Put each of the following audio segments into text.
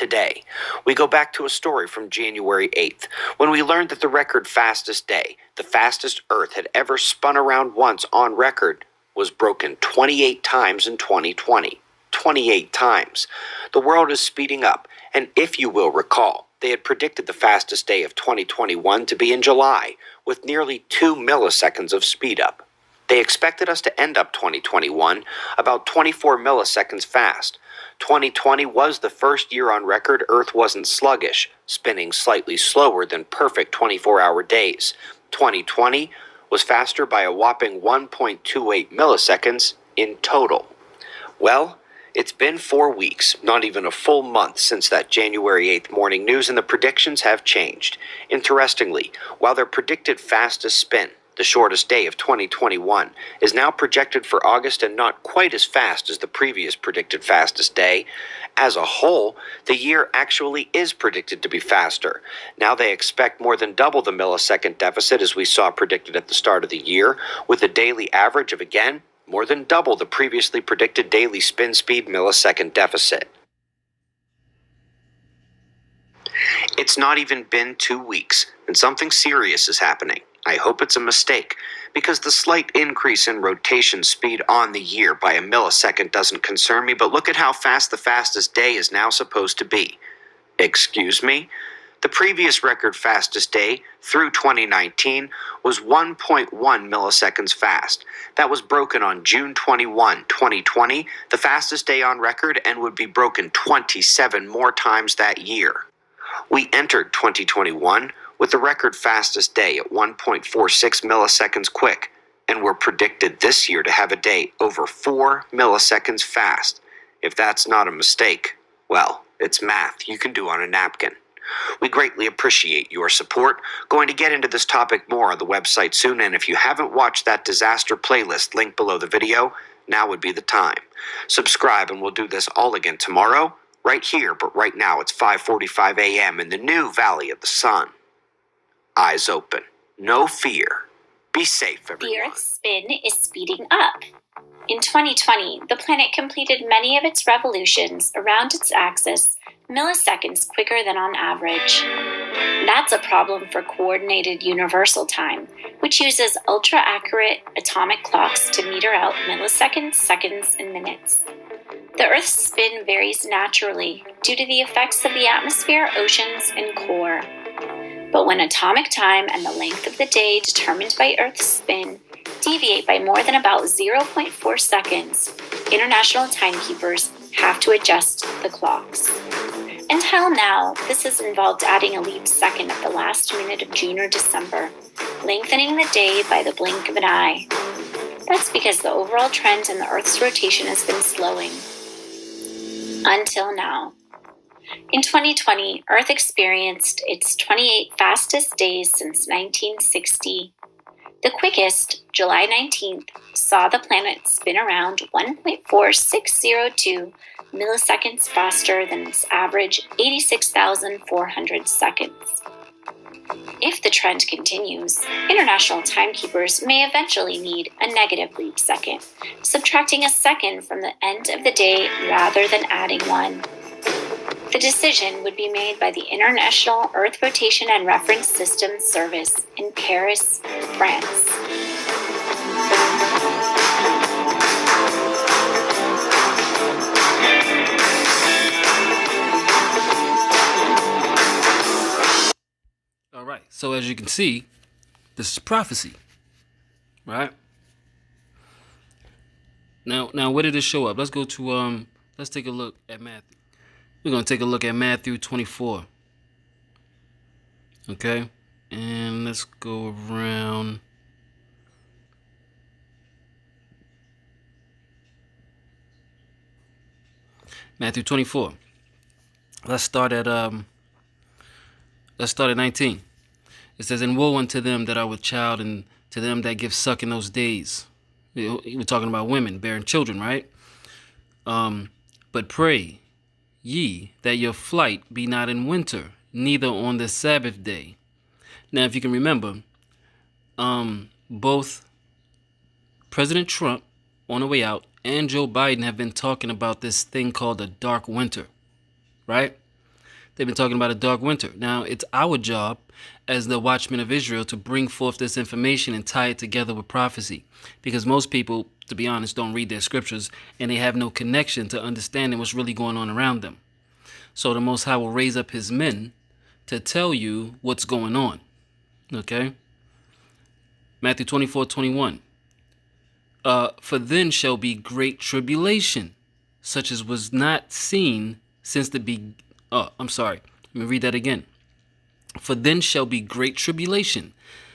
Today, we go back to a story from January 8th, when we learned that the record fastest day, the fastest Earth had ever spun around once on record, was broken 28 times in 2020. 28 times. The world is speeding up, and if you will recall, they had predicted the fastest day of 2021 to be in July, with nearly 2 milliseconds of speed up. They expected us to end up 2021 about 24 milliseconds fast. 2020 was the first year on record Earth wasn't sluggish, spinning slightly slower than perfect 24-hour days. 2020 was faster by a whopping 1.28 milliseconds in total. Well, it's been 4 weeks, not even a full month since that January 8th morning news, and the predictions have changed. Interestingly, while their predicted fastest spin, the shortest day of 2021, is now projected for August and not quite as fast as the previous predicted fastest day. As a whole, the year actually is predicted to be faster. Now they expect more than double the millisecond deficit as we saw predicted at the start of the year, with a daily average of, again, more than double the previously predicted daily spin speed millisecond deficit. It's not even been 2 weeks, and something serious is happening. I hope it's a mistake, because the slight increase in rotation speed on the year by a millisecond doesn't concern me, but look at how fast the fastest day is now supposed to be. Excuse me? The previous record fastest day, through 2019, was 1.1 milliseconds fast. That was broken on June 21, 2020, the fastest day on record, and would be broken 27 more times that year. We entered 2021 with the record fastest day at 1.46 milliseconds quick, and we're predicted this year to have a day over 4 milliseconds fast. If that's not a mistake, well, it's math you can do on a napkin. We greatly appreciate your support. Going to get into this topic more on the website soon, and if you haven't watched that disaster playlist linked below the video, now would be the time. Subscribe and we'll do this all again tomorrow, right here, but right now it's 5:45 a.m. in the new Valley of the Sun. Eyes open. No fear. Be safe, everyone. The Earth's spin is speeding up. In 2020, the planet completed many of its revolutions around its axis milliseconds quicker than on average. That's a problem for coordinated universal time, which uses ultra-accurate atomic clocks to meter out milliseconds, seconds, and minutes. The Earth's spin varies naturally due to the effects of the atmosphere, oceans, and core. But when atomic time and the length of the day determined by Earth's spin deviate by more than about 0.4 seconds, international timekeepers have to adjust the clocks. Until now, this has involved adding a leap second at the last minute of June or December, lengthening the day by the blink of an eye. That's because the overall trend in the Earth's rotation has been slowing. Until now. In 2020, Earth experienced its 28 fastest days since 1960. The quickest, July 19th, saw the planet spin around 1.4602 milliseconds faster than its average 86,400 seconds. If the trend continues, international timekeepers may eventually need a negative leap second, subtracting a second from the end of the day rather than adding one. The decision would be made by the International Earth Rotation and Reference Systems Service in Paris, France. All right, so as you can see, this is prophecy, right? Now where did it show up? Let's go to let's take a look at Matthew. We're going to take a look at Matthew 24. Okay? And let's go around. Matthew 24. Let's start at 19. It says, "And woe unto them that are with child, and to them that give suck in those days." We're talking about women bearing children, right? But pray ye that your flight be not in winter, neither on the Sabbath day. Now, if you can remember, both President Trump on the way out and Joe Biden have been talking about this thing called a dark winter, right? They've been talking about a dark winter. Now, it's our job as the watchmen of Israel to bring forth this information and tie it together with prophecy. Because most people, to be honest, don't read their scriptures and they have no connection to understanding what's really going on around them. So the Most High will raise up his men to tell you what's going on. Okay? Matthew 24:21. For then shall be great tribulation, such as was not seen since the Let me read that again. For then shall be great tribulation,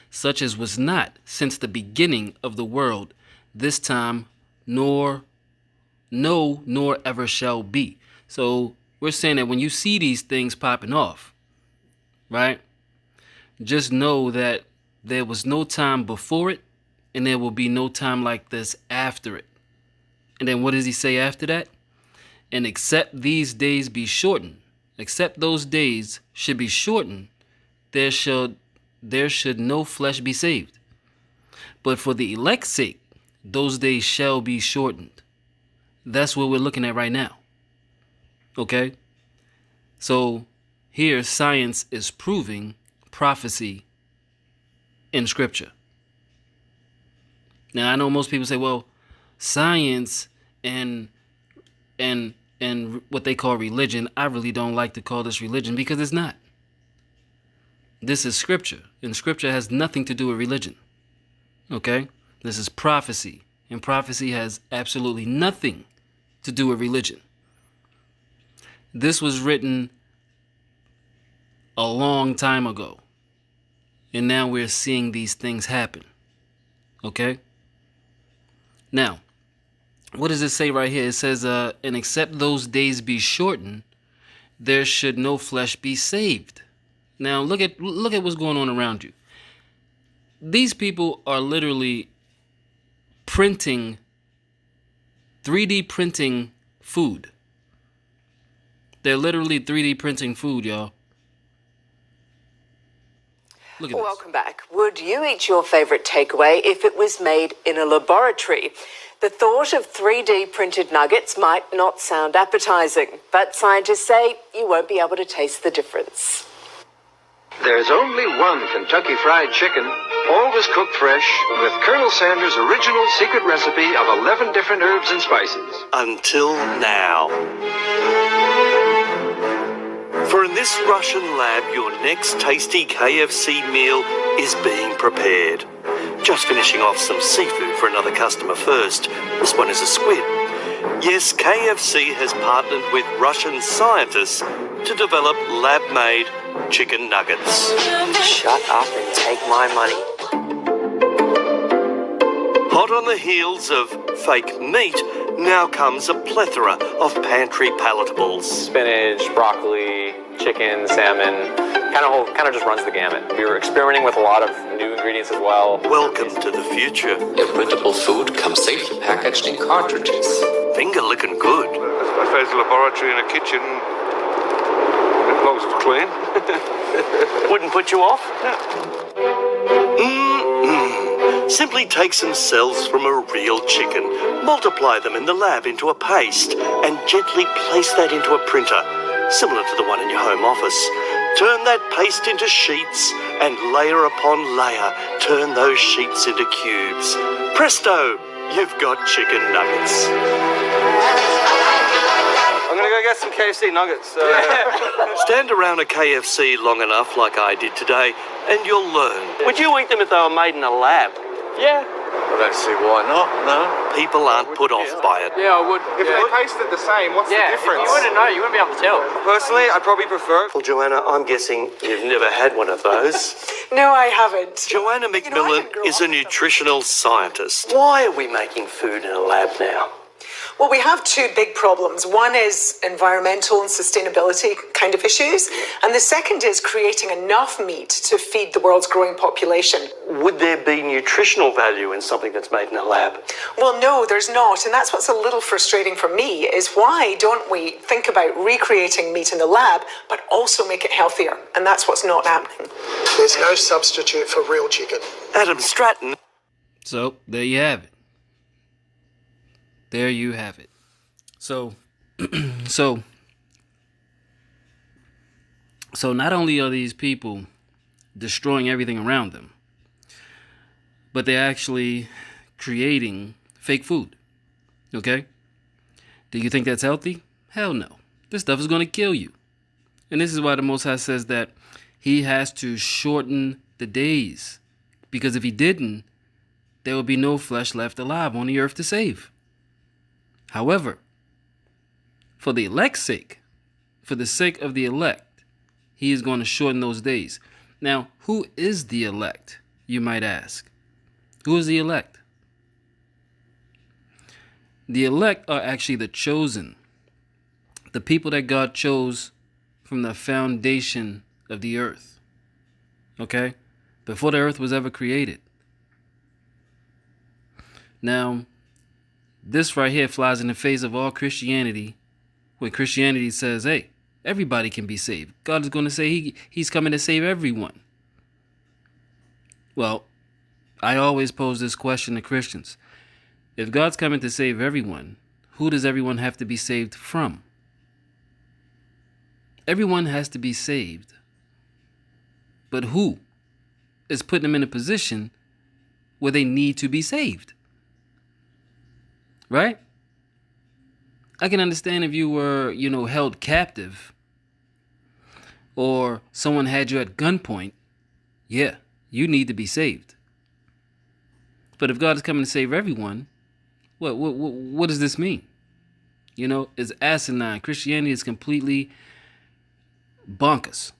such as was not since the beginning of the world, this time, nor ever shall be. So we're saying that when you see these things popping off, right, just know that there was no time before it, and there will be no time like this after it. And then what does he say after that? And except these days be shortened, except those days should be shortened, there should no flesh be saved. But for the elect's sake, those days shall be shortened. That's what we're looking at right now. Okay? So here science is proving prophecy in scripture. Now I know most people say, well, science and what they call religion, I really don't like to call this religion because it's not. This is scripture, and scripture has nothing to do with religion. Okay? This is prophecy, and prophecy has absolutely nothing to do with religion. This was written a long time ago, and now we're seeing these things happen. Okay? Now, what does it say right here? It says, and except those days be shortened, there should no flesh be saved. Now, look at what's going on around you. These people are literally printing, 3D printing food. They're literally 3D printing food, y'all. Look at this. Welcome back. Would you eat your favorite takeaway if it was made in a laboratory? The thought of 3D printed nuggets might not sound appetizing, but scientists say you won't be able to taste the difference. There's only one Kentucky Fried Chicken, always cooked fresh, with Colonel Sanders' original secret recipe of 11 different herbs and spices. Until now. For in this Russian lab, your next tasty KFC meal is being prepared. Just finishing off some seafood for another customer first. This one is a squid. Yes, KFC has partnered with Russian scientists to develop lab-made chicken nuggets. Shut up and take my money. Hot on the heels of fake meat, now comes a plethora of pantry palatables. Spinach, broccoli, chicken, salmon, kind of just runs the gamut. We were experimenting with a lot of new ingredients as well. Welcome to the future. Printable food comes safely packaged in cartridges. Finger licking good. I suppose a laboratory and a kitchen, as long as it's clean. Wouldn't put you off? Simply take some cells from a real chicken, multiply them in the lab into a paste, and gently place that into a printer, similar to the one in your home office. Turn that paste into sheets, and layer upon layer, turn those sheets into cubes. Presto! You've got chicken nuggets. I'm gonna go get some KFC nuggets. Stand around a KFC long enough, like I did today, and you'll learn. Would you eat them if they were made in a lab? Yeah. I don't see why not, no. People aren't put off by it. Yeah, I would. If they tasted the same, what's the difference? If you wouldn't know, you wouldn't be able to tell. Personally, I'd probably prefer. Well, Joanna, I'm guessing you've never had one of those. No, I haven't. Joanna McMillan is a nutritional scientist. Why are we making food in a lab now? Well, we have two big problems. One is environmental and sustainability kind of issues, and the second is creating enough meat to feed the world's growing population. Would there be nutritional value in something that's made in a lab? Well, no, there's not, and that's what's a little frustrating for me, is why don't we think about recreating meat in the lab, but also make it healthier? And that's what's not happening. There's no substitute for real chicken. Adam Stratton. So there you have it. There you have it. So So not only are these people destroying everything around them, but they're actually creating fake food. Okay? Do you think that's healthy? Hell no. This stuff is going to kill you. And this is why the Most High says that he has to shorten the days. Because if he didn't, there would be no flesh left alive on the earth to save. However, for the elect's sake, for the sake of the elect, he is going to shorten those days. Now, who is the elect, you might ask? Who is the elect? The elect are actually the chosen, the people that God chose from the foundation of the earth. Okay? Before the earth was ever created. Now, this right here flies in the face of all Christianity, when Christianity says, hey, everybody can be saved. God is going to say he's coming to save everyone. Well, I always pose this question to Christians. If God's coming to save everyone, who does everyone have to be saved from? Everyone has to be saved. But who is putting them in a position where they need to be saved? Right? I can understand if you were, held captive or someone had you at gunpoint. Yeah, you need to be saved. But if God is coming to save everyone, what does this mean? It's asinine. Christianity is completely bonkers.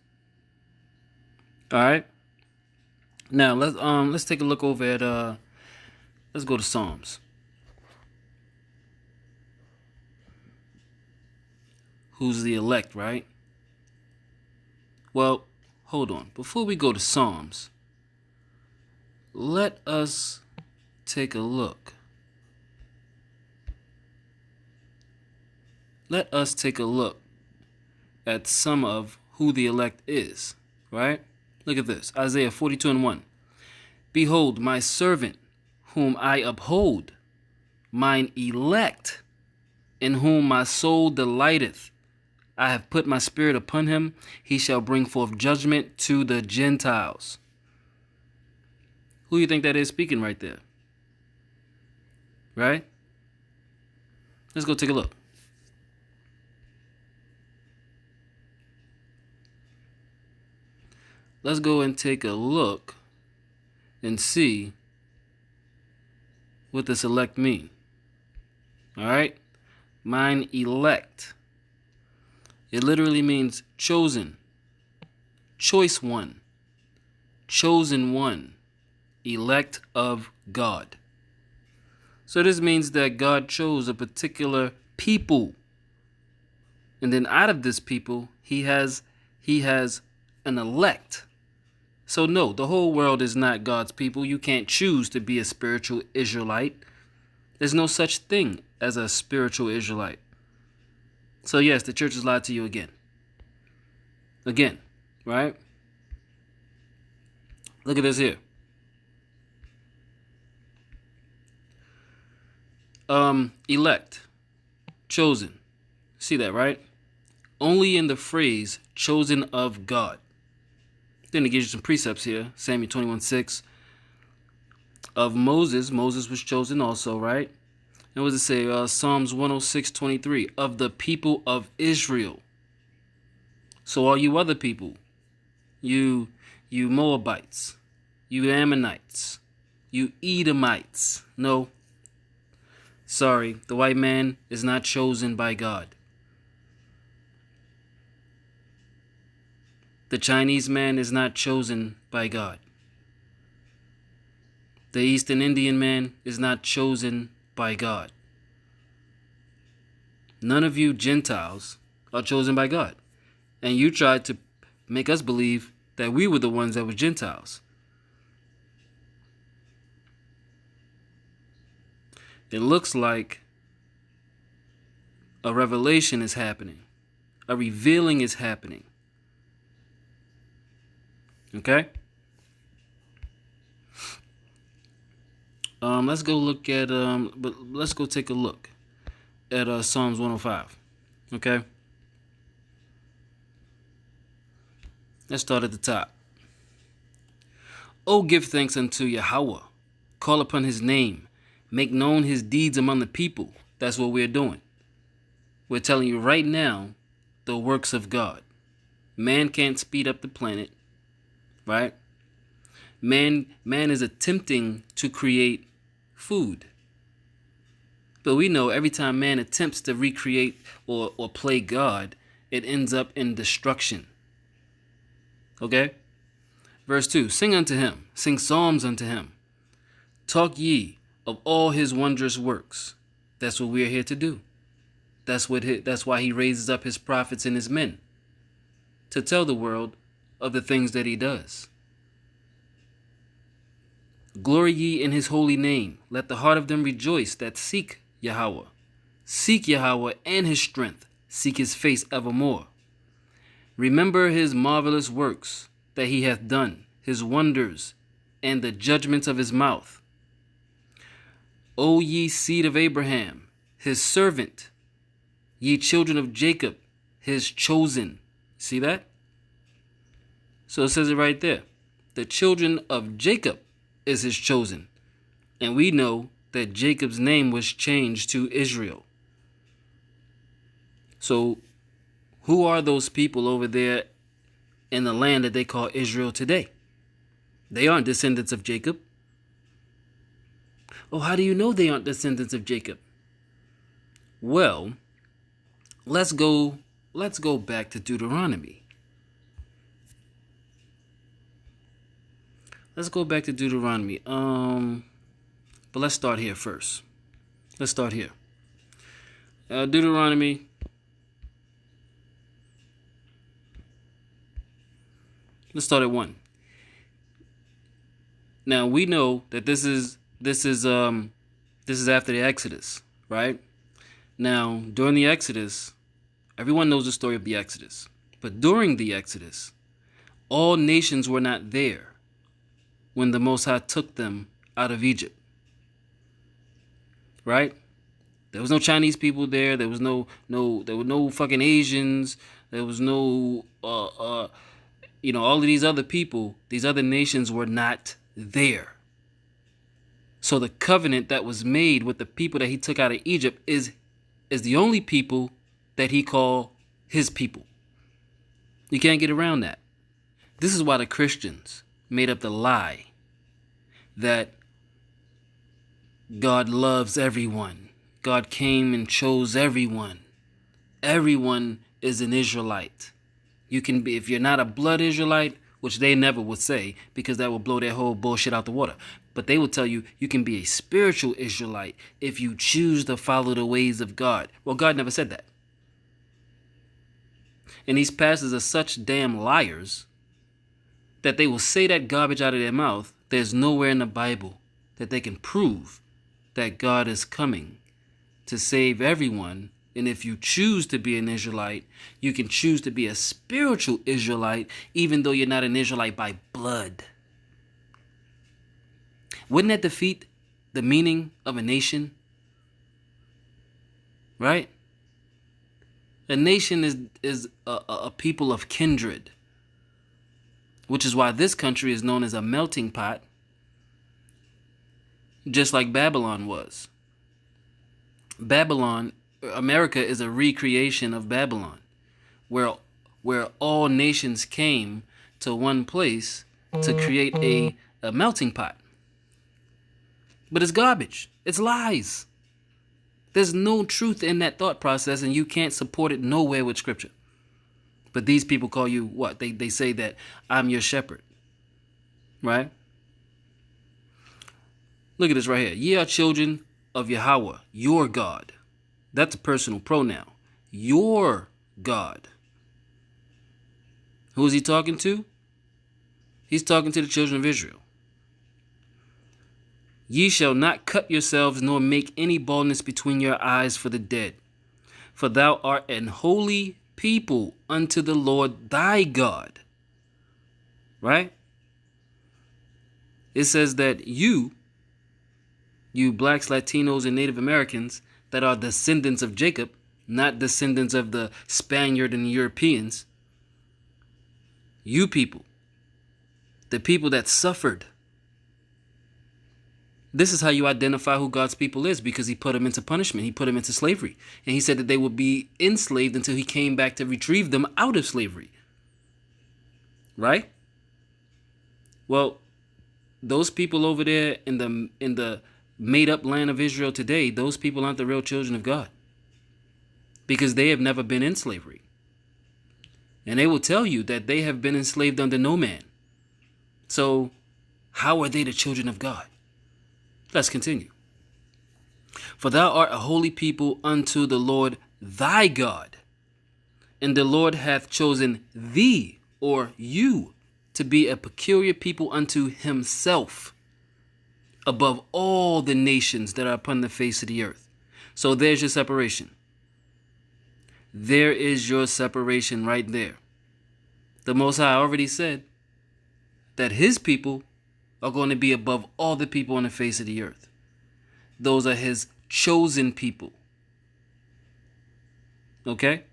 All right. Now let's take a look over at let's go to Psalms. Who's the elect, right? Well, hold on. Before we go to Psalms, let us take a look. Let us take a look at some of who the elect is, right? Look at this. Isaiah 42:1. Behold, my servant, whom I uphold, mine elect, in whom my soul delighteth. I have put my spirit upon him. He shall bring forth judgment to the Gentiles. Who do you think that is speaking right there? Right? Let's go take a look. Let's go and take a look and see what this elect mean. All right? Mine elect. It literally means chosen, choice one, chosen one, elect of God. So this means that God chose a particular people. And then out of this people, he has an elect. So no, the whole world is not God's people. You can't choose to be a spiritual Israelite. There's no such thing as a spiritual Israelite. So yes, the church has lied to you again. Again, right? Look at this here. Elect, chosen. See that, right? Only in the phrase chosen of God. Then it gives you some precepts here. Samuel 21:6. Of Moses was chosen also, right? And what does it say? Psalms 106:23. Of the people of Israel. So all you other people, you Moabites, you Ammonites, you Edomites. No. Sorry, the white man is not chosen by God. The Chinese man is not chosen by God. The Eastern Indian man is not chosen by God. None of you Gentiles are chosen by God. And you tried to make us believe that we were the ones that were Gentiles. It looks like a revelation is happening. A revealing is happening. Okay? Let's go look at let's go take a look at Psalms 105. Okay? Let's start at the top. Oh, give thanks unto Yahweh. Call upon his name. Make known his deeds among the people. That's what we're doing. We're telling you right now the works of God. Man can't speed up the planet, right? Man is attempting to create food. But we know every time man attempts to recreate or play God, it ends up in destruction. Okay? Verse 2, sing unto him, sing psalms unto him. Talk ye of all his wondrous works. That's what we are here to do. That's why he raises up his prophets and his men, to tell the world of the things that he does. Glory ye in his holy name. Let the heart of them rejoice that seek Yahweh. Seek Yahweh and his strength. Seek his face evermore. Remember his marvelous works that he hath done, his wonders, and the judgments of his mouth. O ye seed of Abraham, his servant, ye children of Jacob, his chosen. See that? So it says it right there. The children of Jacob is his chosen. And we know that Jacob's name was changed to Israel. So who are those people over there in the land that they call Israel today? They aren't descendants of Jacob. Oh, how do you know they aren't descendants of Jacob? Well, let's go back to Deuteronomy. Let's go back to Deuteronomy. But let's start here first. Let's start here. Deuteronomy. Let's start at 1. Now we know that this is after the Exodus, right? Now, during the Exodus, everyone knows the story of the Exodus. But during the Exodus, all nations were not there when the Most High took them out of Egypt. Right? There was no Chinese people there. There were no fucking Asians. There was no all of these other people, these other nations were not there. So the covenant that was made with the people that he took out of Egypt is the only people that he called his people. You can't get around that. This is why the Christians made up the lie that God loves everyone. God came and chose everyone. Everyone is an Israelite. You can be, if you're not a blood Israelite, which they never would say because that would blow their whole bullshit out the water. But they will tell you you can be a spiritual Israelite if you choose to follow the ways of God. Well, God never said that. And these pastors are such damn liars that they will say that garbage out of their mouth. There's nowhere in the Bible that they can prove that God is coming to save everyone. And if you choose to be an Israelite, you can choose to be a spiritual Israelite, even though you're not an Israelite by blood. Wouldn't that defeat the meaning of a nation? Right? A nation is a people of kindred, which is why this country is known as a melting pot, just like Babylon was. America is a recreation of Babylon, where all nations came to one place to create a melting pot. But it's garbage. It's lies. There's no truth in that thought process, and you can't support it nowhere with scripture. But these people call you what? They say that I'm your shepherd. Right? Look at this right here. Ye are children of Yahweh, your God. That's a personal pronoun. Your God. Who is he talking to? He's talking to the children of Israel. Ye shall not cut yourselves, nor make any baldness between your eyes for the dead. For thou art an holy people unto the Lord thy God. Right? It says that you blacks, Latinos, and Native Americans that are descendants of Jacob, not descendants of the Spaniard and the Europeans, You people, the people that suffered. This is how you identify who God's people is, because he put them into punishment. He put them into slavery. And he said that they would be enslaved until he came back to retrieve them out of slavery. Right? Well, those people over there in the made up land of Israel today, those people aren't the real children of God, because they have never been in slavery. And they will tell you that they have been enslaved under no man. So how are they the children of God? Let's continue. For thou art a holy people unto the Lord thy God, and the Lord hath chosen thee, or you, to be a peculiar people unto himself, above all the nations that are upon the face of the earth. So there's your separation. There is your separation right there. The Most High already said that his people are going to be above all the people on the face of the earth. Those are his chosen people. Okay?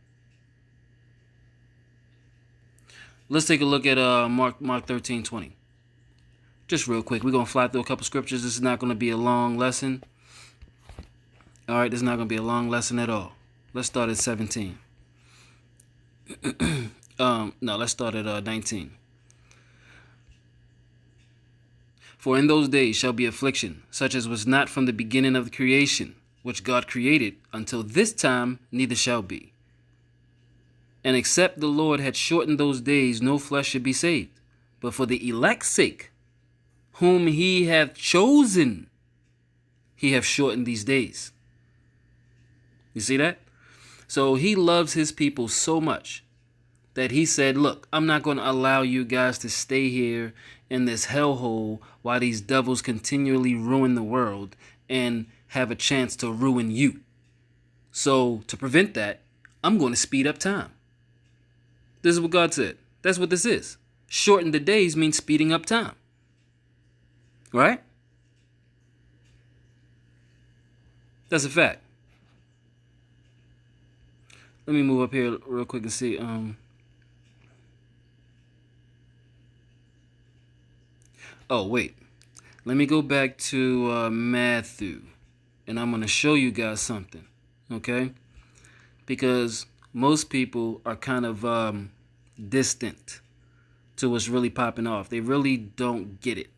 Let's take a look at Mark 13:20. Just real quick. We're going to fly through a couple scriptures. This is not going to be a long lesson. All right, this is not going to be a long lesson at all. Let's start at 17. No, let's start at 19. For in those days shall be affliction, such as was not from the beginning of the creation, which God created, until this time neither shall be. And except the Lord had shortened those days, no flesh should be saved. But for the elect's sake, whom he hath chosen, he hath shortened these days. You see that? So he loves his people so much that he said, look, I'm not going to allow you guys to stay here in this hellhole while these devils continually ruin the world and have a chance to ruin you. So to prevent that, I'm going to speed up time. This is what God said. That's what this is. Shorten the days means speeding up time. Right? That's a fact. Let me move up here real quick and see. Oh, wait. Let me go back to Matthew. And I'm going to show you guys something. Okay? Because most people are kind of distant to what's really popping off. They really don't get it.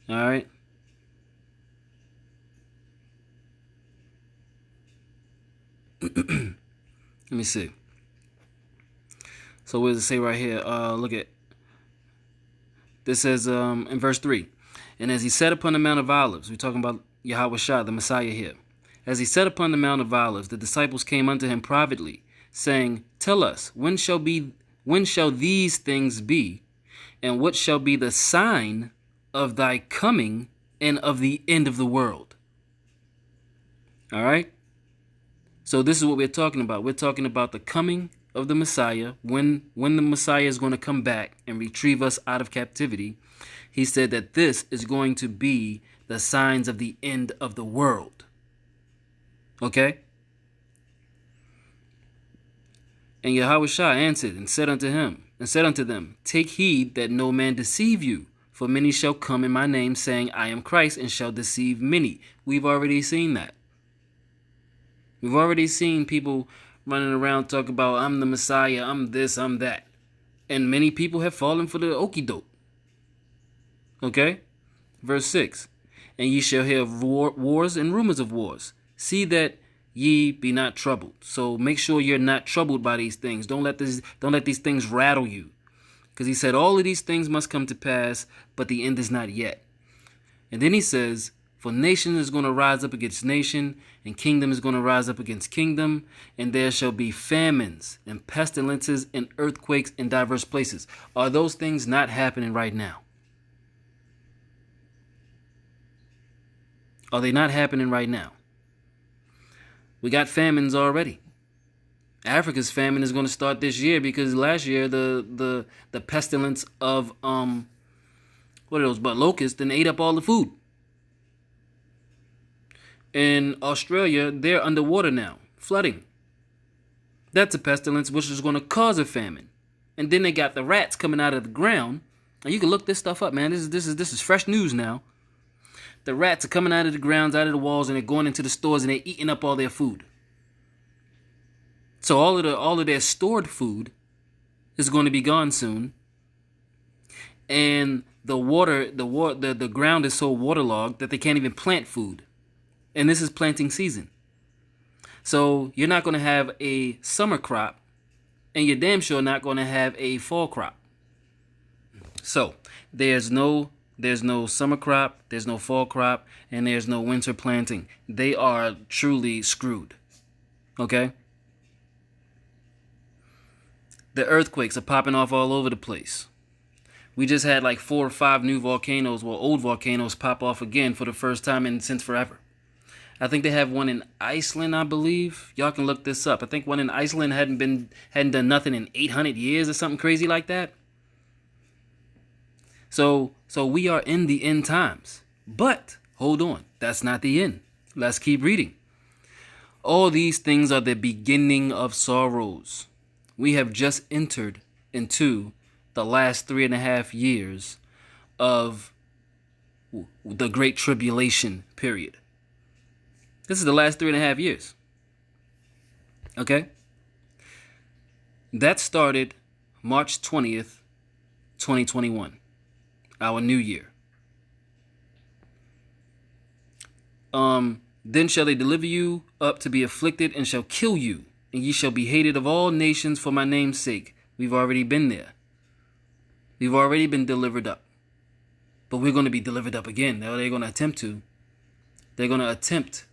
All right? Let me see. So what does it say right here? Look at this. Says in verse 3, and as he sat upon the Mount of Olives, we're talking about Yahawashi, the Messiah here. As he sat upon the Mount of Olives, the disciples came unto him privately, saying, tell us, when shall these things be, and what shall be the sign of thy coming and of the end of the world? All right? So this is what we're talking about. We're talking about the coming of the Messiah, when the Messiah is going to come back and retrieve us out of captivity. He said that this is going to be the signs of the end of the world. Okay? And Yahawashi answered and said unto them, take heed that no man deceive you, for many shall come in my name, saying, I am Christ, and shall deceive many. We've already seen that. We've already seen people running around talking about, I'm the Messiah, I'm this, I'm that. And many people have fallen for the okie doke. Okay? Verse 6. And ye shall hear of wars and rumors of wars. See that ye be not troubled. So make sure you're not troubled by these things. Don't let these things rattle you. Because he said all of these things must come to pass, but the end is not yet. And then he says, for nation is going to rise up against nation, and kingdom is going to rise up against kingdom, and there shall be famines and pestilences and earthquakes in diverse places. Are those things not happening right now? Are they not happening right now? We got famines already. Africa's famine is going to start this year because last year the pestilence of what are those but locusts and ate up all the food. In Australia, they're underwater now, flooding. That's a pestilence which is going to cause a famine. And then they got the rats coming out of the ground. And you can look this stuff up, man. This is fresh news now. The rats are coming out of the grounds, out of the walls, and they're going into the stores and they're eating up all their food. So all of their stored food is going to be gone soon. And the ground is so waterlogged that they can't even plant food. And this is planting season. So you're not going to have a summer crop, and you're damn sure not going to have a fall crop. So there's no summer crop, there's no fall crop, and there's no winter planting. They are truly screwed. Okay? The earthquakes are popping off all over the place. We just had like 4 or 5 new volcanoes, old volcanoes pop off again for the first time since forever. I think they have one in Iceland, I believe. Y'all can look this up. I think one in Iceland hadn't done nothing in 800 years or something crazy like that. So we are in the end times. But hold on, that's not the end. Let's keep reading. All these things are the beginning of sorrows. We have just entered into the last 3.5 years of the Great Tribulation period. This is the last 3.5 years. Okay? That started March 20th, 2021. Our new year. Then shall they deliver you up to be afflicted and shall kill you, and ye shall be hated of all nations for my name's sake. We've already been there. We've already been delivered up. But we're going to be delivered up again. Now they're going to attempt to. They're going to attempt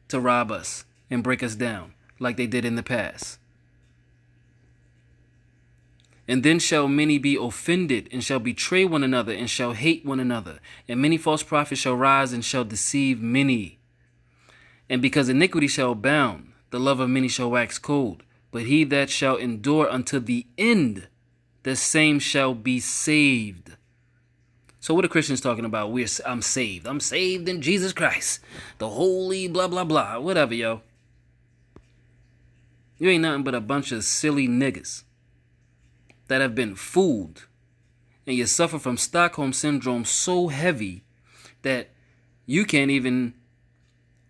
to rob us and break us down like they did in the past. And then shall many be offended and shall betray one another and shall hate one another. And many false prophets shall rise and shall deceive many. And because iniquity shall abound, the love of many shall wax cold. But he that shall endure unto the end, the same shall be saved. So what are Christians talking about? I'm saved. I'm saved in Jesus Christ. The holy blah, blah, blah. Whatever, yo. You ain't nothing but a bunch of silly niggas that have been fooled. And you suffer from Stockholm Syndrome so heavy that you can't even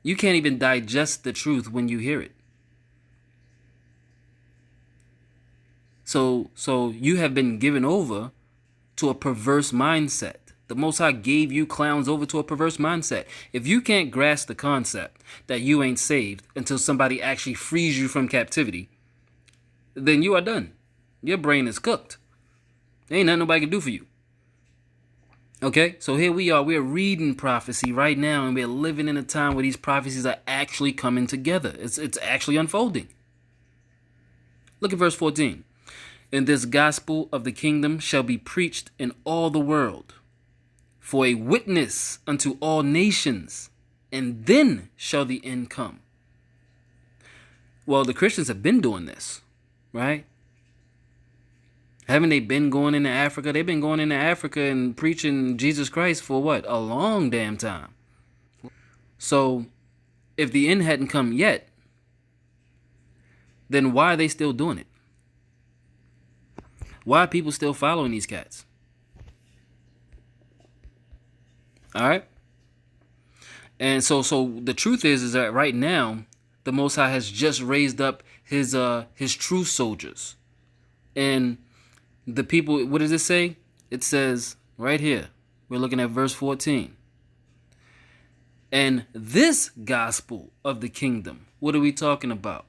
digest the truth when you hear it. So you have been given over to a perverse mindset. The Most High gave you clowns over to a perverse mindset. If you can't grasp the concept that you ain't saved until somebody actually frees you from captivity, then you are done. Your brain is cooked. There ain't nothing nobody can do for you. Okay, so here we are. We're reading prophecy right now, and we're living in a time where these prophecies are actually coming together. It's actually unfolding. Look at verse 14. And this gospel of the kingdom shall be preached in all the world for a witness unto all nations, and then shall the end come. Well, the Christians have been doing this, right? Haven't they been going into Africa? They've been going into Africa and preaching Jesus Christ for what? A long damn time. So if the end hadn't come yet, then why are they still doing it? Why are people still following these cats? All right. And so the truth is that right now, the Most High has just raised up his true soldiers. And the people, what does it say? It says right here, we're looking at verse 14. And this gospel of the kingdom, what are we talking about?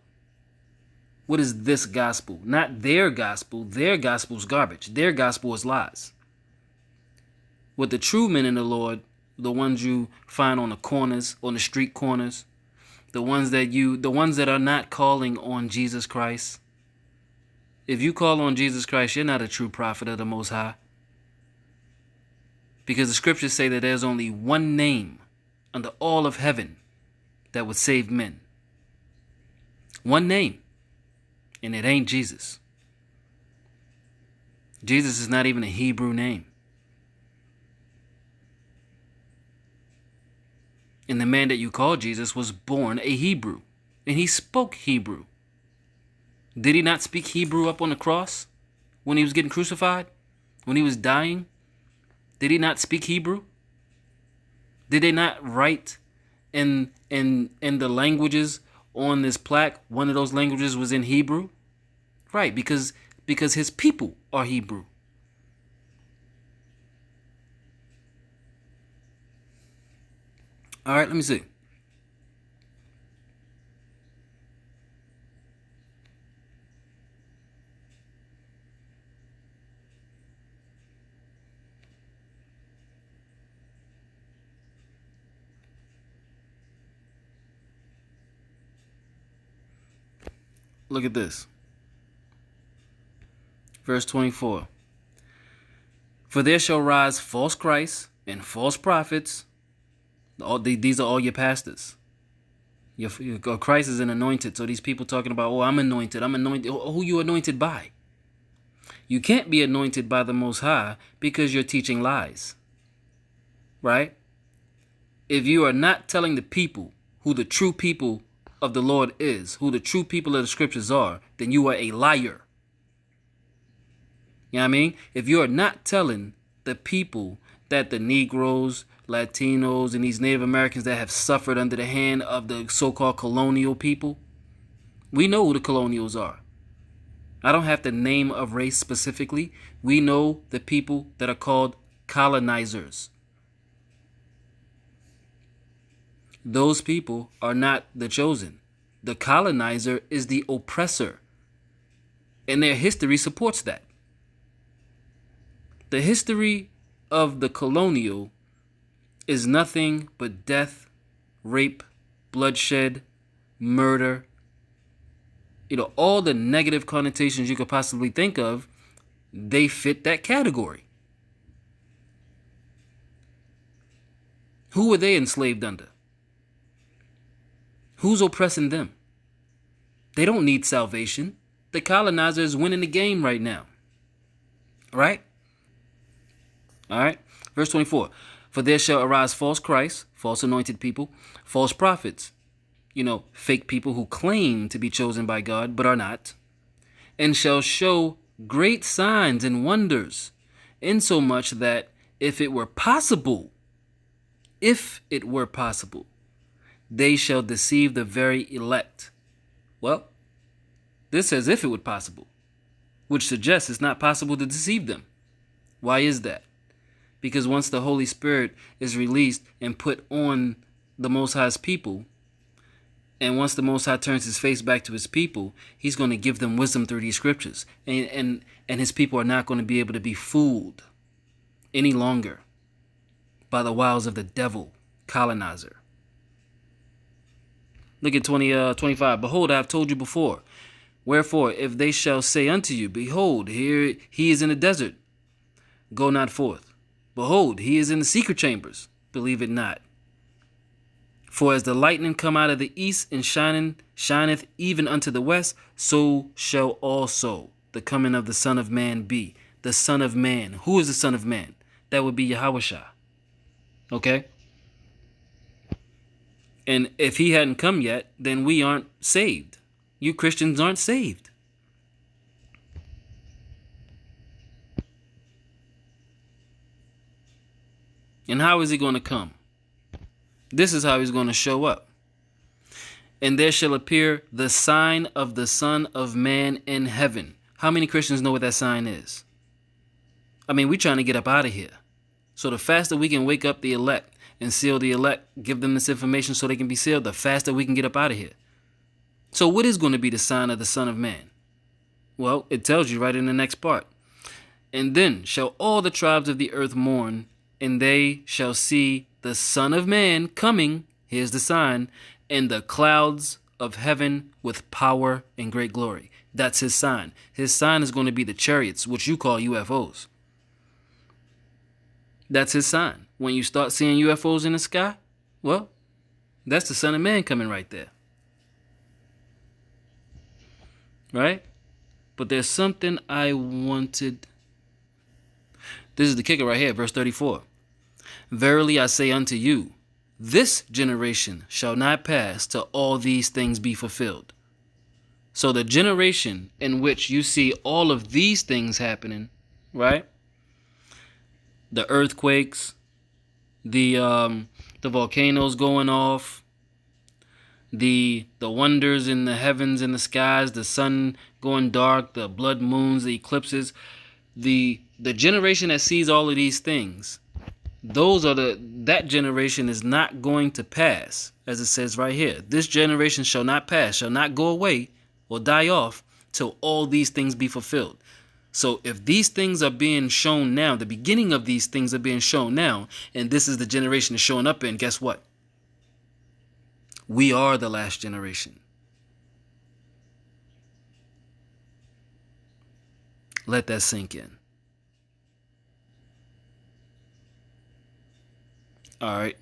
What is this gospel? Not their gospel. Their gospel is garbage. Their gospel is lies. What the true men in the Lord, the ones you find on the corners, on the street corners, the ones that are not calling on Jesus Christ. If you call on Jesus Christ, you're not a true prophet of the Most High. Because the scriptures say that there's only one name under all of heaven that would save men. One name. And it ain't Jesus. Jesus is not even a Hebrew name. And the man that you call Jesus was born a Hebrew. And he spoke Hebrew. Did he not speak Hebrew up on the cross? when he was getting crucified? When he was dying? Did he not speak Hebrew? Did they not write in the languages on this plaque? One of those languages was in Hebrew? Right, because his people are Hebrew. All right, let me see. Look at this. Verse 24. For there shall rise false Christs and false prophets. These are all your pastors. Your Christ is an anointed. So these people talking about, oh, I'm anointed. I'm anointed. Who you anointed by? You can't be anointed by the Most High because you're teaching lies. Right? If you are not telling the people who the true people of the Lord is, who the true people of the scriptures are, then you are a liar. You know what I mean? If you are not telling the people that the Negroes, Latinos, and these Native Americans that have suffered under the hand of the so-called colonial people, we know who the colonials are. I don't have to name a race specifically. We know the people that are called colonizers. Those people are not the chosen. The colonizer is the oppressor. And their history supports that. The history of the colonial is nothing but death, rape, bloodshed, murder. You know, all the negative connotations you could possibly think of, they fit that category. Who were they enslaved under? Who's oppressing them? They don't need salvation. The colonizer is winning the game right now. Right? All right. Verse 24. For there shall arise false Christs, false anointed people, false prophets. You know, fake people who claim to be chosen by God but are not. And shall show great signs and wonders, insomuch that if it were possible, they shall deceive the very elect. Well, this says if it were possible, which suggests it's not possible to deceive them. Why is that? Because once the Holy Spirit is released and put on the Most High's people, and once the Most High turns his face back to his people, he's going to give them wisdom through these scriptures. And his people are not going to be able to be fooled any longer by the wiles of the devil, colonizer. Look at 25. Behold, I have told you before. Wherefore, if they shall say unto you, behold, here he is in the desert, go not forth. Behold, he is in the secret chambers, believe it not. For as the lightning come out of the east and shineth even unto the west, so shall also the coming of the Son of Man be. The Son of Man. Who is the Son of Man? That would be Yahawashi. Okay? And if he hadn't come yet, then we aren't saved. You Christians aren't saved. And how is he going to come? This is how he's going to show up. And there shall appear the sign of the Son of Man in heaven. How many Christians know what that sign is? I mean, we're trying to get up out of here. So the faster we can wake up the elect and seal the elect, give them this information so they can be sealed, the faster we can get up out of here. So what is going to be the sign of the Son of Man? Well, it tells you right in the next part. And then shall all the tribes of the earth mourn, and they shall see the Son of Man coming, here's the sign, in the clouds of heaven with power and great glory. That's his sign. His sign is going to be the chariots, which you call UFOs. That's his sign. When you start seeing UFOs in the sky, well, that's the Son of Man coming right there. Right? But there's something I wanted. This is the kicker right here, verse 34. Verily I say unto you, this generation shall not pass till all these things be fulfilled. So the generation in which you see all of these things happening, right? The earthquakes, the volcanoes going off, the wonders in the heavens and the skies, the sun going dark, the blood moons, the eclipses, the generation that sees all of these things, that generation is not going to pass, as it says right here. This generation shall not pass, shall not go away or die off till all these things be fulfilled. So if these things are being shown now, the beginning of these things are being shown now, and this is the generation it's showing up in, guess what? We are the last generation. Let that sink in. All right.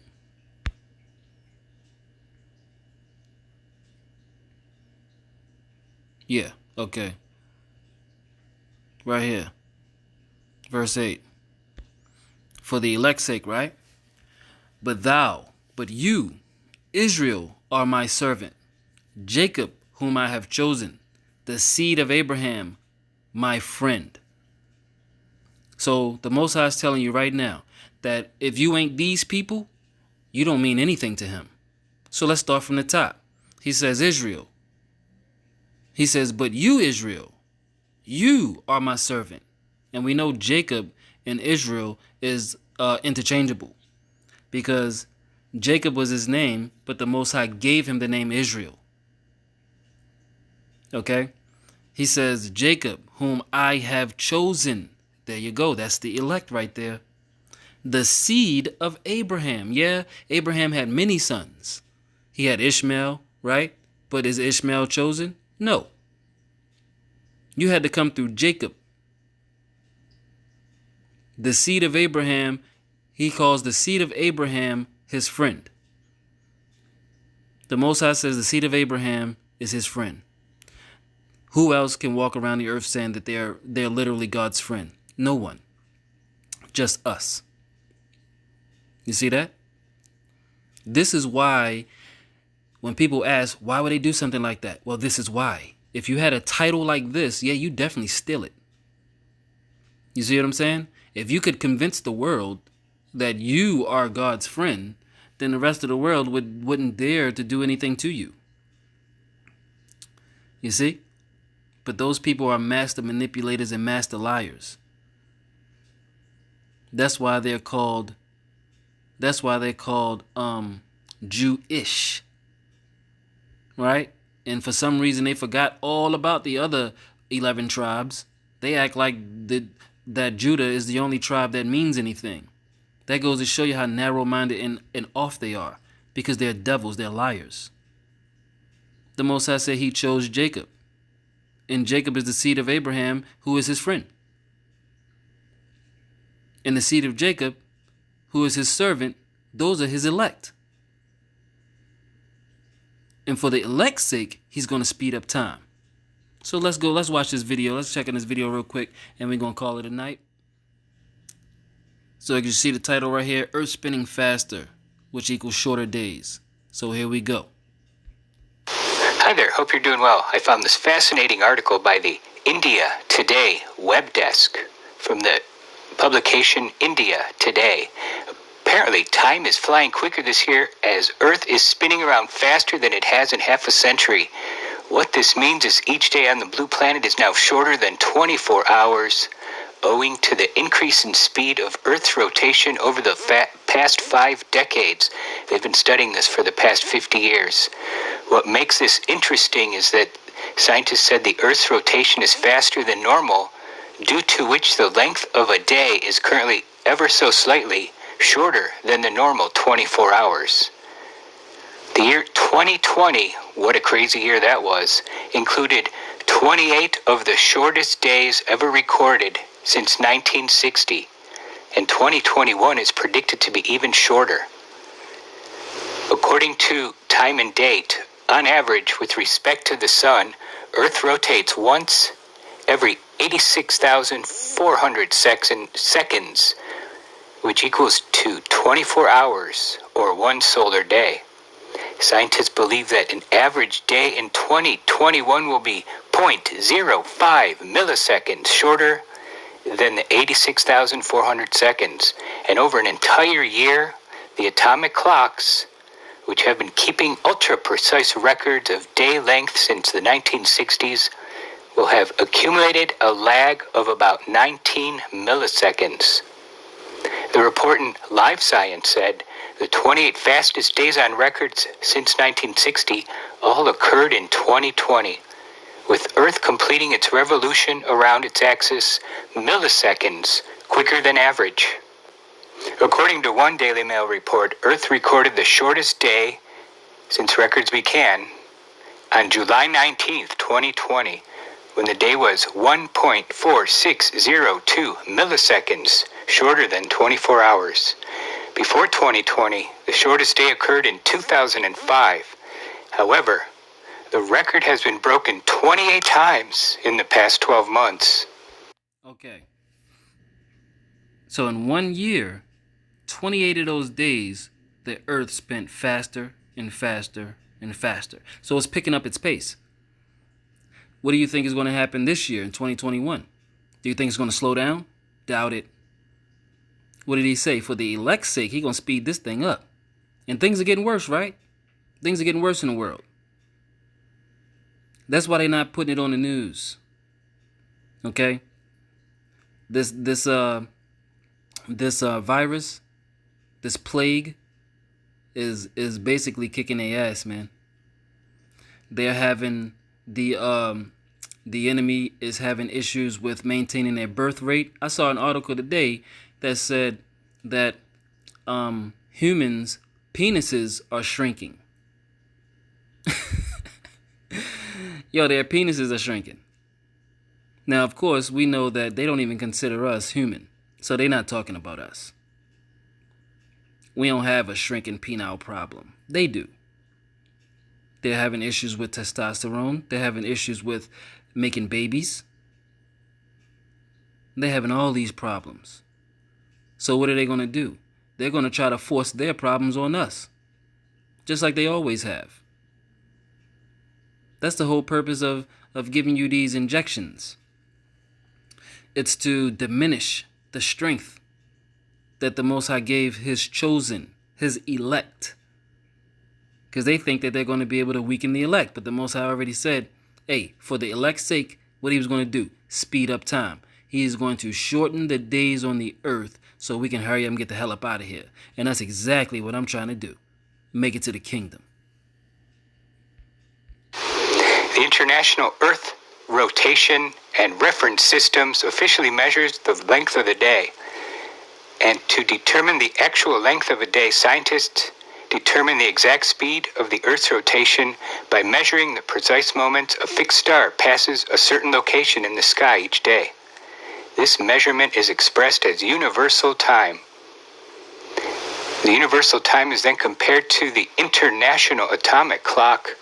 Yeah, okay. Right here. Verse 8. For the elect's sake, right? But you, Israel, are my servant, Jacob, whom I have chosen, the seed of Abraham, my friend. So the Most High is telling you right now that if you ain't these people, you don't mean anything to him. So let's start from the top. He says, Israel. He says, but you, Israel, you are my servant. And we know Jacob and Israel is interchangeable, because Jacob was his name, but the Most High gave him the name Israel. Okay? He says, Jacob, whom I have chosen. There you go. That's the elect right there. The seed of Abraham. Yeah, Abraham had many sons. He had Ishmael, right? But is Ishmael chosen? No. You had to come through Jacob. The seed of Abraham, he calls the seed of Abraham his friend. The Most High says the seed of Abraham is his friend. Who else can walk around the earth saying that they're literally God's friend? No one. Just us. You see that? This is why when people ask, why would they do something like that? Well, this is why. If you had a title like this, yeah, you definitely steal it. You see what I'm saying? If you could convince the world that you are God's friend, then the rest of the world wouldn't dare to do anything to you. You see? But those people are master manipulators and master liars. That's why they're called Jewish. Right? And for some reason they forgot all about the other 11 tribes. They act like that Judah is the only tribe that means anything. That goes to show you how narrow-minded and off they are, because they're devils, they're liars. The Most High said he chose Jacob, and Jacob is the seed of Abraham, who is his friend. And the seed of Jacob, who is his servant, those are his elect. And for the elect's sake, he's going to speed up time. So let's watch this video. Let's check on this video real quick, and we're going to call it a night. So you can see the title right here, Earth Spinning Faster, which equals shorter days. So here we go. Hi there, hope you're doing well. I found this fascinating article by the India Today web desk from the publication India Today. Apparently, time is flying quicker this year as Earth is spinning around faster than it has in half a century. What this means is each day on the blue planet is now shorter than 24 hours, owing to the increase in speed of Earth's rotation over the past 5 decades. They've been studying this for the past 50 years. What makes this interesting is that scientists said the Earth's rotation is faster than normal, due to which the length of a day is currently ever so slightly shorter than the normal 24 hours. The year 2020, what a crazy year that was, included 28 of the shortest days ever recorded since 1960, and 2021 is predicted to be even shorter. According to Time and Date, on average, with respect to the Sun, Earth rotates once every 86,400 seconds, which equals to 24 hours or one solar day. Scientists believe that an average day in 2021 will be 0.05 milliseconds shorter than the 86,400 seconds. And over an entire year, the atomic clocks, which have been keeping ultra-precise records of day length since the 1960s, will have accumulated a lag of about 19 milliseconds. The report in Live Science said the 28 fastest days on record since 1960 all occurred in 2020, with Earth completing its revolution around its axis milliseconds quicker than average. According to one Daily Mail report, Earth recorded the shortest day since records began on July 19th, 2020, when the day was 1.4602 milliseconds shorter than 24 hours. Before 2020, the shortest day occurred in 2005. However, the record has been broken 28 times in the past 12 months. Okay. So in 1 year, 28 of those days, the Earth spent faster and faster and faster. So it's picking up its pace. What do you think is going to happen this year in 2021? Do you think it's going to slow down? Doubt it. What did he say? For the elect's sake, he's going to speed this thing up. And things are getting worse, right? Things are getting worse in the world. That's why they're not putting it on the news. Okay? This virus, this plague is basically kicking their ass, man. They're having the enemy is having issues with maintaining their birth rate. I saw an article today that said that humans' penises are shrinking. Yo, their penises are shrinking. Now, of course, we know that they don't even consider us human, so they're not talking about us. We don't have a shrinking penile problem. They do. They're having issues with testosterone. They're having issues with making babies. They're having all these problems. So what are they going to do? They're going to try to force their problems on us, just like they always have. That's the whole purpose of giving you these injections. It's to diminish the strength that the Most High gave his chosen, his elect. Because they think that they're going to be able to weaken the elect. But the Most High already said, hey, for the elect's sake, what he was going to do? Speed up time. He is going to shorten the days on the earth so we can hurry up and get the hell up out of here. And that's exactly what I'm trying to do. Make it to the kingdom. The International Earth Rotation and Reference Systems officially measures the length of the day. And to determine the actual length of a day, scientists determine the exact speed of the Earth's rotation by measuring the precise moment a fixed star passes a certain location in the sky each day. This measurement is expressed as universal time. The universal time is then compared to the International Atomic Clock,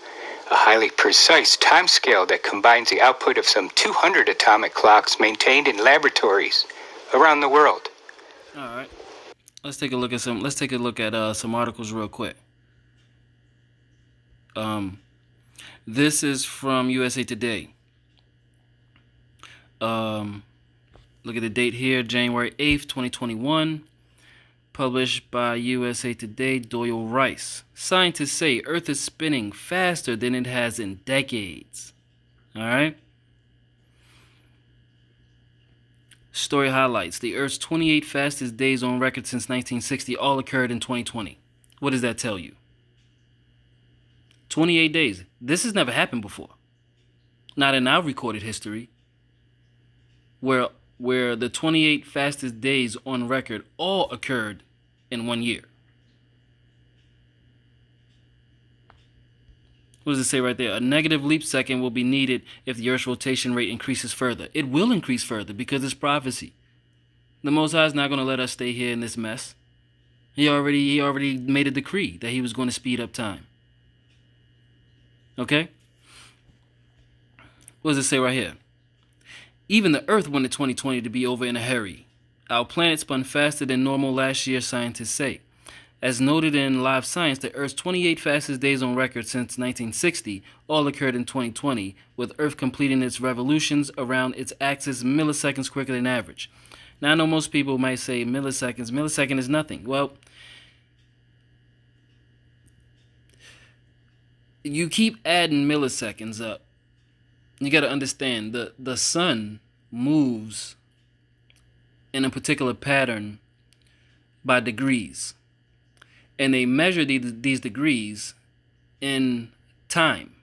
a highly precise time scale that combines the output of some 200 atomic clocks maintained in laboratories around the world. All right. Let's take a look at some articles real quick. This is from USA Today. Look at the date here, January 8th, 2021. Published by USA Today, Doyle Rice. Scientists say Earth is spinning faster than it has in decades. All right. Story highlights the Earth's 28 fastest days on record since 1960 all occurred in 2020. What does that tell you? 28 days. This has never happened before. Not in our recorded history. Where the 28 fastest days on record all occurred in 1 year. What does it say right there? A negative leap second will be needed if the Earth's rotation rate increases further. It will increase further because it's prophecy. The Most High is not going to let us stay here in this mess. He already made a decree that he was going to speed up time. Okay? What does it say right here? Even the Earth wanted 2020 to be over in a hurry. Our planet spun faster than normal last year, scientists say. As noted in Live Science, the Earth's 28 fastest days on record since 1960 all occurred in 2020, with Earth completing its revolutions around its axis milliseconds quicker than average. Now, I know most people might say milliseconds. Millisecond is nothing. Well, you keep adding milliseconds up. You got to understand, the sun moves in a particular pattern by degrees. And they measure these degrees in time.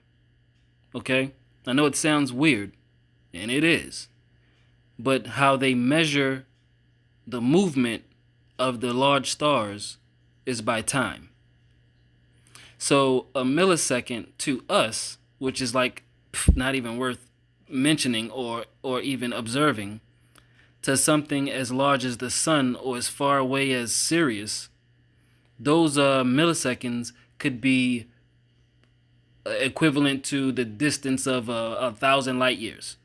Okay? I know it sounds weird, and it is. But how they measure the movement of the large stars is by time. So a millisecond to us, which is like not even worth mentioning or even observing, to something as large as the sun or as far away as Sirius, those milliseconds could be equivalent to the distance of 1,000 light years.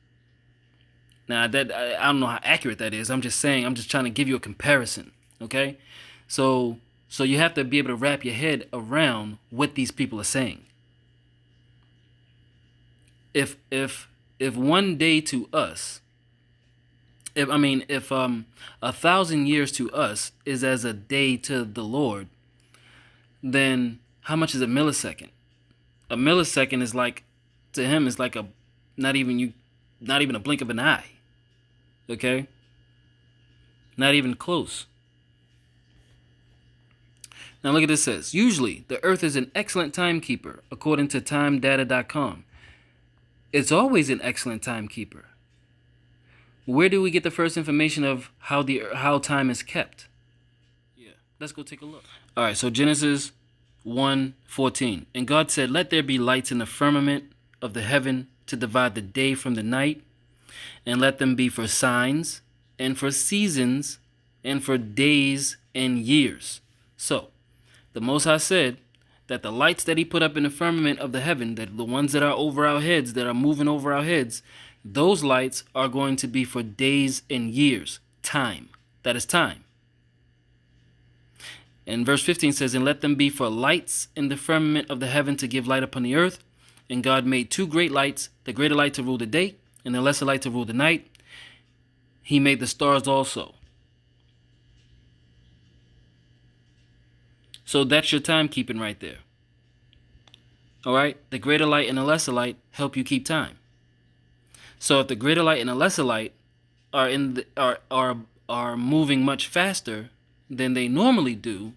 Now, that I don't know how accurate that is. I'm just saying, I'm just trying to give you a comparison, okay? So you have to be able to wrap your head around what these people are saying. If 1 day to us, if 1,000 years to us is as a day to the Lord, then how much is a millisecond? A millisecond is like, to him, is like not even a blink of an eye. Okay? Not even close. Now look at this. Says, usually the Earth is an excellent timekeeper, according to timedata.com. It's always an excellent timekeeper. Where do we get the first information of how time is kept? Yeah, let's go take a look. All right, so Genesis 1:14. And God said, let there be lights in the firmament of the heaven to divide the day from the night, and let them be for signs and for seasons and for days and years. So, the Most High said that the lights that he put up in the firmament of the heaven, that the ones that are over our heads, that are moving over our heads, those lights are going to be for days and years. Time. That is time. And verse 15 says, and let them be for lights in the firmament of the heaven to give light upon the earth. And God made two great lights, the greater light to rule the day, and the lesser light to rule the night. He made the stars also. So that's your timekeeping right there. All right? The greater light and the lesser light help you keep time. So if the greater light and the lesser light are moving much faster than they normally do,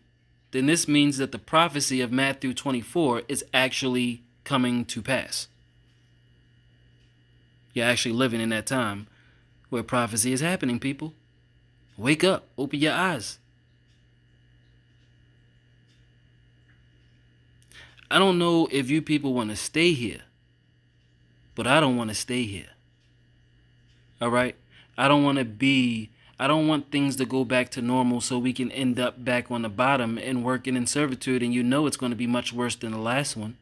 then this means that the prophecy of Matthew 24 is actually coming to pass. You're actually living in that time where prophecy is happening, people. Wake up. Open your eyes. I don't know if you people want to stay here, but I don't want to stay here. All right? I don't want things to go back to normal so we can end up back on the bottom and working in servitude, and you know it's going to be much worse than the last one.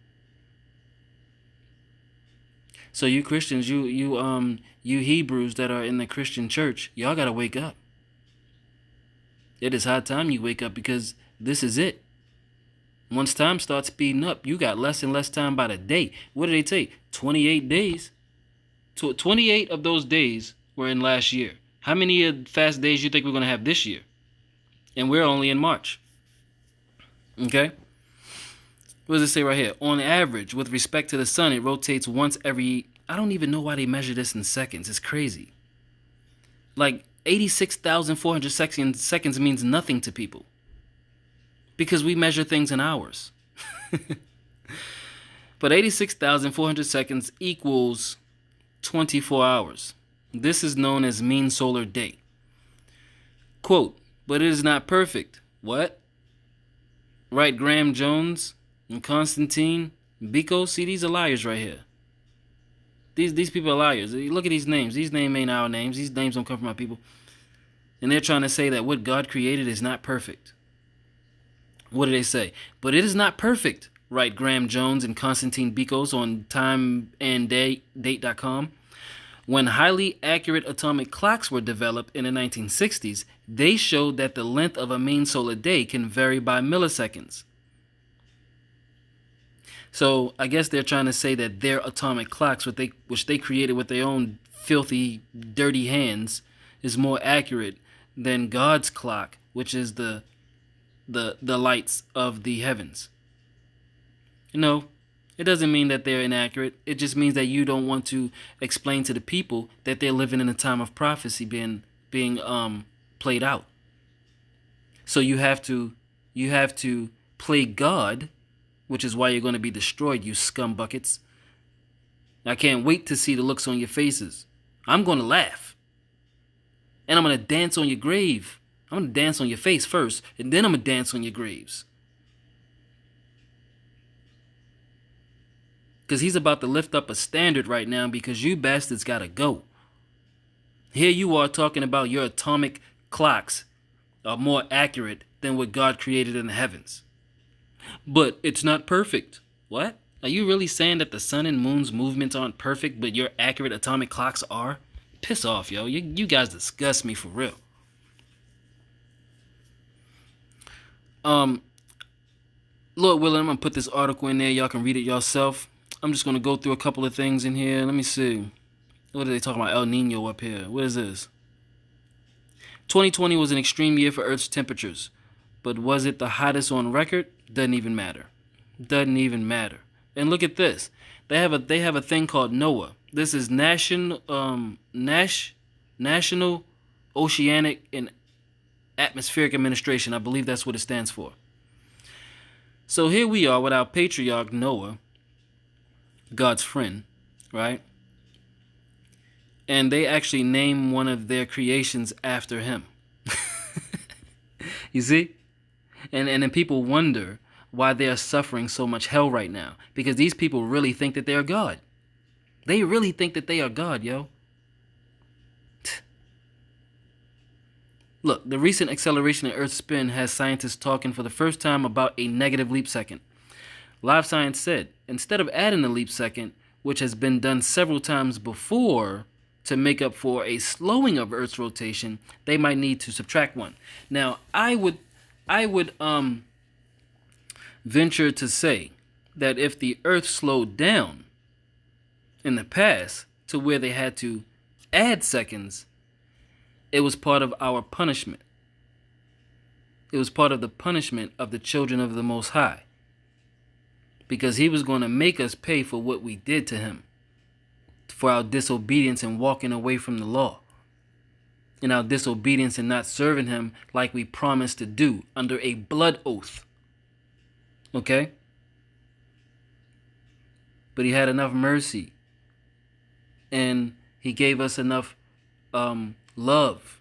So you Christians, you Hebrews that are in the Christian church, y'all got to wake up. It is high time you wake up, because this is it. Once time starts speeding up, you got less and less time by the day. What did they take? 28 days. 28 of those days were in last year. How many fast days you think we're going to have this year? And we're only in March. Okay? What does it say right here? On average, with respect to the sun, it rotates once every... I don't even know why they measure this in seconds. It's crazy. Like 86,400 seconds means nothing to people. Because we measure things in hours. But 86,400 seconds equals 24 hours. This is known as mean solar day. Quote, but it is not perfect. What? Right, Graham Jones and Constantine Biko? See, these are liars right here. These people are liars. Look at these names. These names ain't our names. These names don't come from our people. And they're trying to say that what God created is not perfect. What do they say? But it is not perfect, write Graham Jones and Constantine Bikos on timeanddate.com. When highly accurate atomic clocks were developed in the 1960s, they showed that the length of a mean solar day can vary by milliseconds. So I guess they're trying to say that their atomic clocks, which they created with their own filthy, dirty hands, is more accurate than God's clock, which is the lights of the heavens. No, it doesn't mean that they're inaccurate. It just means that you don't want to explain to the people that they're living in a time of prophecy being played out. So you have to play God, which is why you're going to be destroyed, you scumbuckets. I can't wait to see the looks on your faces. I'm going to laugh. And I'm going to dance on your grave. I'm going to dance on your face first, and then I'm going to dance on your graves. Because he's about to lift up a standard right now because you bastards got to go. Here you are talking about your atomic clocks are more accurate than what God created in the heavens. But it's not perfect. What? Are you really saying that the sun and moon's movements aren't perfect, but your accurate atomic clocks are? Piss off, yo. You guys disgust me for real. Lord willing, I'm going to put this article in there. Y'all can read it yourself. I'm just going to go through a couple of things in here. Let me see. What are they talking about? El Nino up here. What is this? 2020 was an extreme year for Earth's temperatures. But was it the hottest on record? Doesn't even matter. Doesn't even matter. And look at this. They have a thing called NOAA. This is National Oceanic and Atmospheric Administration. I believe that's what it stands for. So here we are with our patriarch Noah, God's friend, right? And they actually name one of their creations after him. You see? And then people wonder why they are suffering so much hell right now. Because these people really think that they are God. They really think that they are God, yo. Look, the recent acceleration of Earth's spin has scientists talking for the first time about a negative leap second. Live Science said, instead of adding a leap second, which has been done several times before to make up for a slowing of Earth's rotation, they might need to subtract one. Now, I would venture to say that if the Earth slowed down in the past to where they had to add seconds, it was part of our punishment. It was part of the punishment of the children of the Most High. Because he was going to make us pay for what we did to him. For our disobedience and walking away from the law. And our disobedience and not serving him like we promised to do under a blood oath. Okay? But he had enough mercy. And he gave us enough love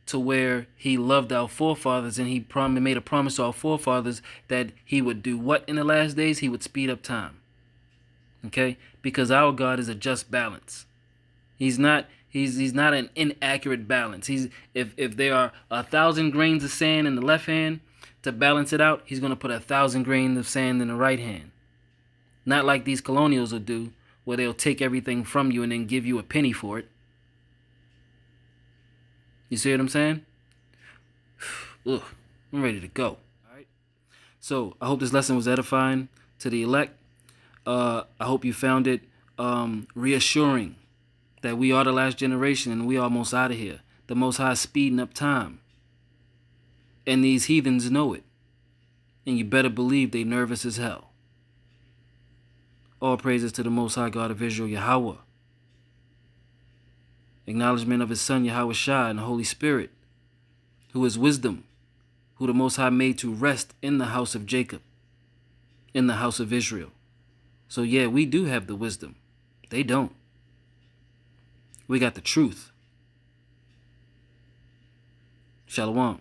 to where he loved our forefathers, and he made a promise to our forefathers that he would do what in the last days? He would speed up time. Okay? Because our God is a just balance. He's not an inaccurate balance. If there are 1,000 grains of sand in the left hand, to balance it out, he's going to put 1,000 grains of sand in the right hand. Not like these colonials will do, where they'll take everything from you and then give you a penny for it. You see what I'm saying? Ugh, I'm ready to go. All right. So I hope this lesson was edifying to the elect. I hope you found it reassuring that we are the last generation and we are almost out of here. The Most High is speeding up time. And these heathens know it. And you better believe they nervous as hell. All praises to the Most High God of Israel, Yahweh. Acknowledgement of his son, Yahawashi, and the Holy Spirit, who is wisdom, who the Most High made to rest in the house of Jacob, in the house of Israel. So yeah, we do have the wisdom. They don't. We got the truth. Shalom.